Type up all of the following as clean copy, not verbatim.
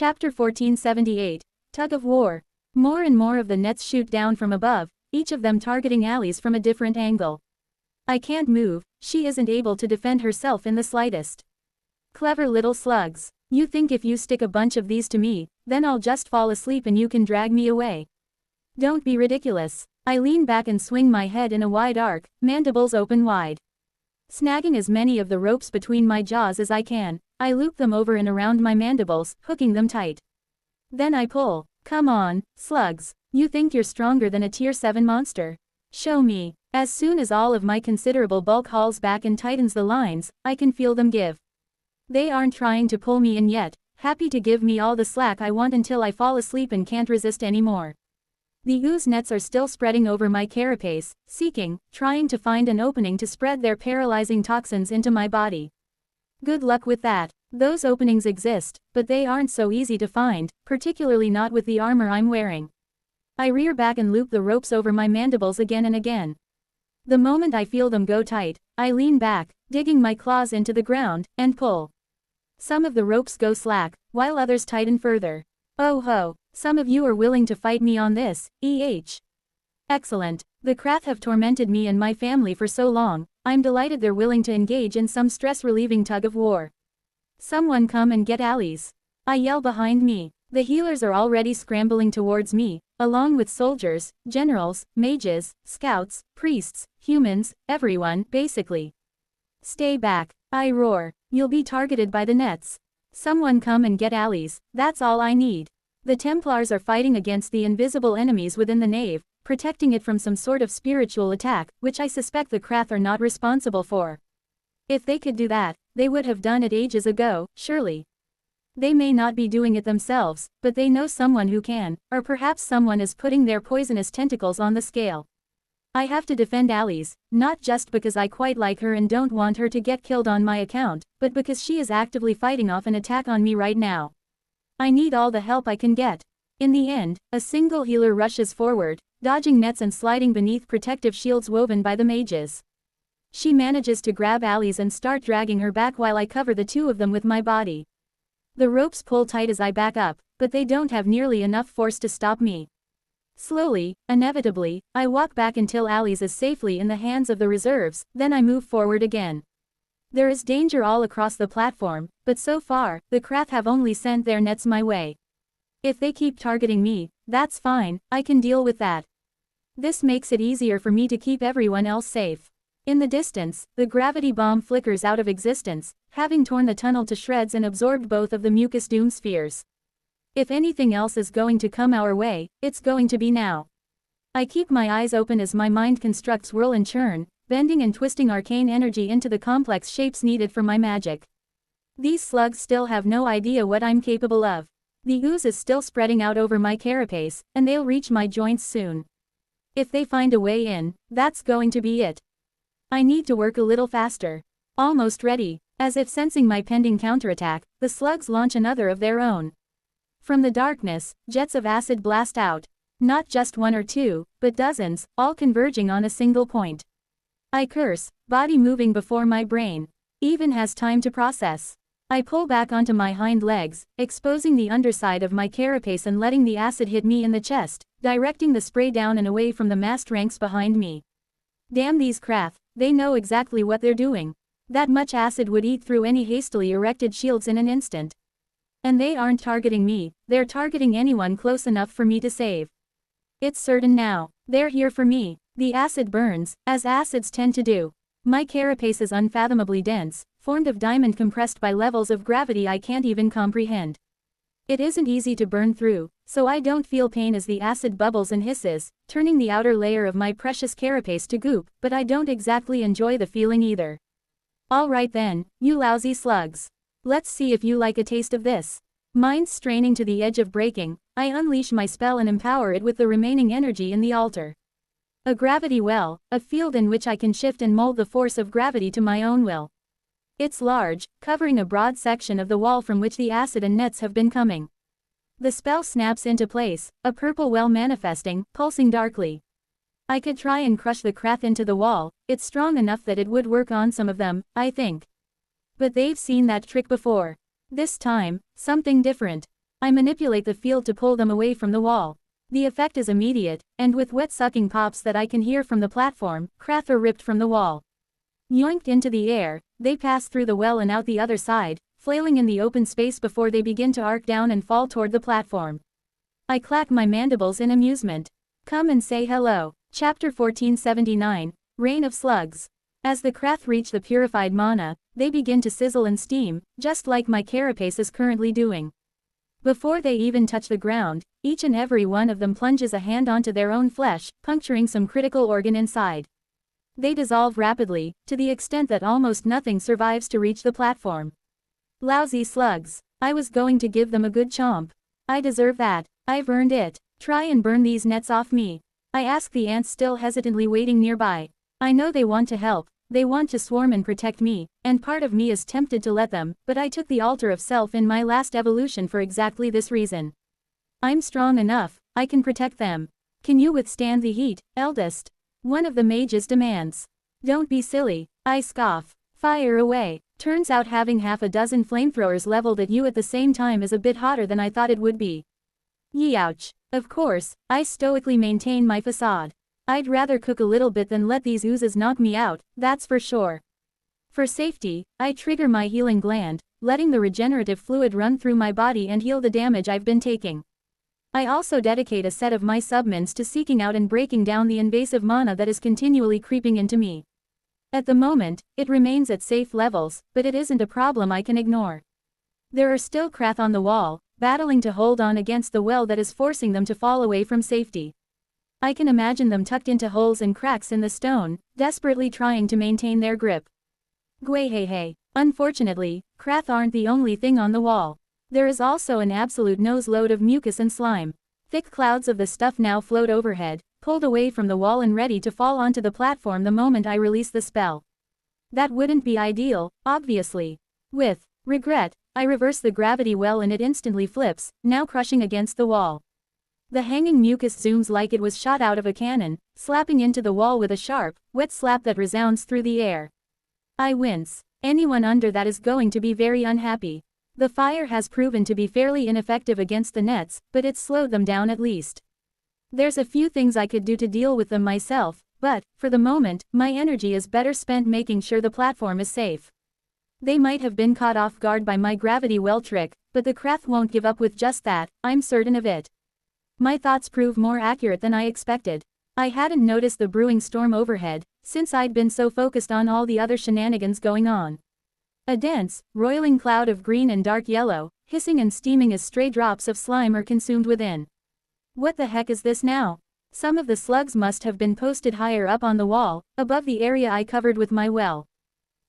Chapter 1478. Tug of War. More and more of the nets shoot down from above, each of them targeting Alice from a different angle. I can't move, she isn't able to defend herself in the slightest. Clever little slugs. You think if you stick a bunch of these to me, then I'll just fall asleep and you can drag me away. Don't be ridiculous. I lean back and swing my head in a wide arc, mandibles open wide. Snagging as many of the ropes between my jaws as I can, I loop them over and around my mandibles, hooking them tight. Then I pull. Come on, slugs. You think you're stronger than a tier 7 monster? Show me. As soon as all of my considerable bulk hauls back and tightens the lines, I can feel them give. They aren't trying to pull me in yet, happy to give me all the slack I want until I fall asleep and can't resist anymore. The ooze nets are still spreading over my carapace, trying to find an opening to spread their paralyzing toxins into my body. Good luck with that. Those openings exist, but they aren't so easy to find, particularly not with the armor I'm wearing. I rear back and loop the ropes over my mandibles again and again. The moment I feel them go tight, I lean back, digging my claws into the ground, and pull. Some of the ropes go slack, while others tighten further. Oh ho, some of you are willing to fight me on this, Excellent. The Krath have tormented me and my family for so long, I'm delighted they're willing to engage in some stress-relieving tug of war. Someone come and get Alice. I yell behind me. The healers are already scrambling towards me, along with soldiers, generals, mages, scouts, priests, humans, everyone, basically. Stay back, I roar. You'll be targeted by the nets. Someone come and get Alice, that's all I need. The Templars are fighting against the invisible enemies within the nave, protecting it from some sort of spiritual attack, which I suspect the Krath are not responsible for. If they could do that, they would have done it ages ago, surely. They may not be doing it themselves, but they know someone who can, or perhaps someone is putting their poisonous tentacles on the scale. I have to defend Alice, not just because I quite like her and don't want her to get killed on my account, but because she is actively fighting off an attack on me right now. I need all the help I can get. In the end, a single healer rushes forward, dodging nets and sliding beneath protective shields woven by the mages. She manages to grab Alice and start dragging her back while I cover the two of them with my body. The ropes pull tight as I back up, but they don't have nearly enough force to stop me. Slowly, inevitably, I walk back until Alice is safely in the hands of the reserves, then I move forward again. There is danger all across the platform, but so far, the Krath have only sent their nets my way. If they keep targeting me, that's fine, I can deal with that. This makes it easier for me to keep everyone else safe. In the distance, the gravity bomb flickers out of existence, having torn the tunnel to shreds and absorbed both of the mucus doom spheres. If anything else is going to come our way, it's going to be now. I keep my eyes open as my mind constructs whirl and churn, bending and twisting arcane energy into the complex shapes needed for my magic. These slugs still have no idea what I'm capable of. The ooze is still spreading out over my carapace, and they'll reach my joints soon. If they find a way in, that's going to be it. I need to work a little faster. Almost ready. As if sensing my pending counterattack, the slugs launch another of their own. From the darkness, jets of acid blast out. Not just one or two, but dozens, all converging on a single point. I curse, body moving before my brain even has time to process. I pull back onto my hind legs, exposing the underside of my carapace and letting the acid hit me in the chest, directing the spray down and away from the massed ranks behind me. Damn these Krath, they know exactly what they're doing. That much acid would eat through any hastily erected shields in an instant. And they aren't targeting me, they're targeting anyone close enough for me to save. It's certain now, they're here for me. The acid burns, as acids tend to do. My carapace is unfathomably dense, formed of diamond compressed by levels of gravity I can't even comprehend. It isn't easy to burn through, so I don't feel pain as the acid bubbles and hisses, turning the outer layer of my precious carapace to goop, but I don't exactly enjoy the feeling either. Alright then, you lousy slugs. Let's see if you like a taste of this. Mind straining to the edge of breaking, I unleash my spell and empower it with the remaining energy in the altar. A gravity well, a field in which I can shift and mold the force of gravity to my own will. It's large, covering a broad section of the wall from which the acid and nets have been coming. The spell snaps into place, a purple well manifesting, pulsing darkly. I could try and crush the Krath into the wall, it's strong enough that it would work on some of them, I think. But they've seen that trick before. This time, something different. I manipulate the field to pull them away from the wall. The effect is immediate, and with wet sucking pops that I can hear from the platform, Krath are ripped from the wall. Yoinked into the air, they pass through the well and out the other side, flailing in the open space before they begin to arc down and fall toward the platform. I clack my mandibles in amusement. Come and say hello. Chapter 1479, Rain of Slugs. As the Krath reach the purified mana, they begin to sizzle and steam, just like my carapace is currently doing. Before they even touch the ground, each and every one of them plunges a hand onto their own flesh, puncturing some critical organ inside. They dissolve rapidly, to the extent that almost nothing survives to reach the platform. Lousy slugs. I was going to give them a good chomp. I deserve that. I've earned it. Try and burn these nets off me. I ask the ants still hesitantly waiting nearby. I know they want to help. They want to swarm and protect me, and part of me is tempted to let them, but I took the altar of self in my last evolution for exactly this reason. I'm strong enough, I can protect them. Can you withstand the heat, eldest? One of the mages demands. Don't be silly, I scoff. Fire away. Turns out having half a dozen flamethrowers leveled at you at the same time is a bit hotter than I thought it would be. Yeouch. Of course, I stoically maintain my facade. I'd rather cook a little bit than let these oozes knock me out, that's for sure. For safety, I trigger my healing gland, letting the regenerative fluid run through my body and heal the damage I've been taking. I also dedicate a set of my submins to seeking out and breaking down the invasive mana that is continually creeping into me. At the moment, it remains at safe levels, but it isn't a problem I can ignore. There are still Krath on the wall, battling to hold on against the well that is forcing them to fall away from safety. I can imagine them tucked into holes and cracks in the stone, desperately trying to maintain their grip. Gwayhehe. Unfortunately, Krath aren't the only thing on the wall. There is also an absolute nose load of mucus and slime. Thick clouds of the stuff now float overhead, pulled away from the wall and ready to fall onto the platform the moment I release the spell. That wouldn't be ideal, obviously. With regret, I reverse the gravity well and it instantly flips, now crushing against the wall. The hanging mucus zooms like it was shot out of a cannon, slapping into the wall with a sharp, wet slap that resounds through the air. I wince. Anyone under that is going to be very unhappy. The fire has proven to be fairly ineffective against the nets, but it's slowed them down at least. There's a few things I could do to deal with them myself, but, for the moment, my energy is better spent making sure the platform is safe. They might have been caught off guard by my gravity well trick, but the Krath won't give up with just that, I'm certain of it. My thoughts prove more accurate than I expected. I hadn't noticed the brewing storm overhead, since I'd been so focused on all the other shenanigans going on. A dense, roiling cloud of green and dark yellow, hissing and steaming as stray drops of slime are consumed within. What the heck is this now? Some of the slugs must have been posted higher up on the wall, above the area I covered with my well.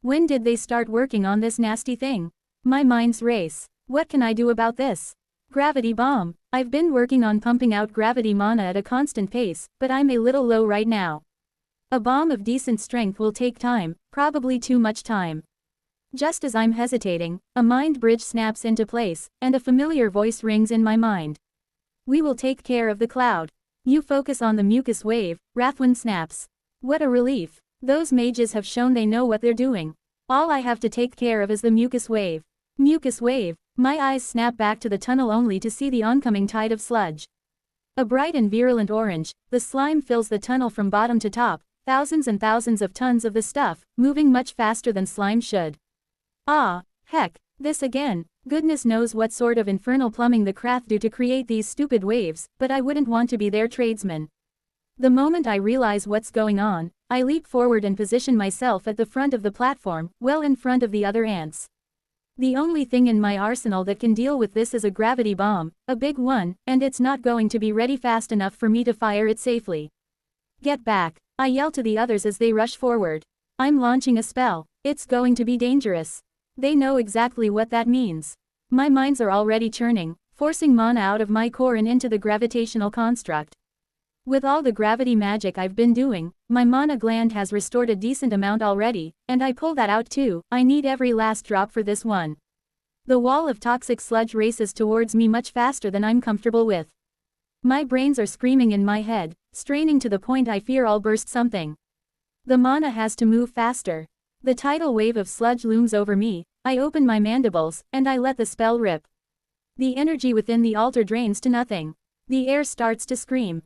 When did they start working on this nasty thing? My mind's race. What can I do about this? Gravity bomb. I've been working on pumping out gravity mana at a constant pace, but I'm a little low right now. A bomb of decent strength will take time, probably too much time. Just as I'm hesitating, a mind bridge snaps into place, and a familiar voice rings in my mind. We will take care of the cloud. You focus on the mucus wave, Rathwin snaps. What a relief. Those mages have shown they know what they're doing. All I have to take care of is the mucus wave. Mucus wave. My eyes snap back to the tunnel only to see the oncoming tide of sludge. A bright and virulent orange, the slime fills the tunnel from bottom to top, thousands and thousands of tons of the stuff, moving much faster than slime should. Ah, heck, this again. Goodness knows what sort of infernal plumbing the Krath do to create these stupid waves, but I wouldn't want to be their tradesman. The moment I realize what's going on, I leap forward and position myself at the front of the platform, well in front of the other ants. The only thing in my arsenal that can deal with this is a gravity bomb, a big one, and it's not going to be ready fast enough for me to fire it safely. Get back, I yell to the others as they rush forward. I'm launching a spell. It's going to be dangerous. They know exactly what that means. My minds are already churning, forcing mana out of my core and into the gravitational construct. With all the gravity magic I've been doing, my mana gland has restored a decent amount already, and I pull that out too. I need every last drop for this one. The wall of toxic sludge races towards me much faster than I'm comfortable with. My brains are screaming in my head, straining to the point I fear I'll burst something. The mana has to move faster. The tidal wave of sludge looms over me. I open my mandibles, and I let the spell rip. The energy within the altar drains to nothing. The air starts to scream.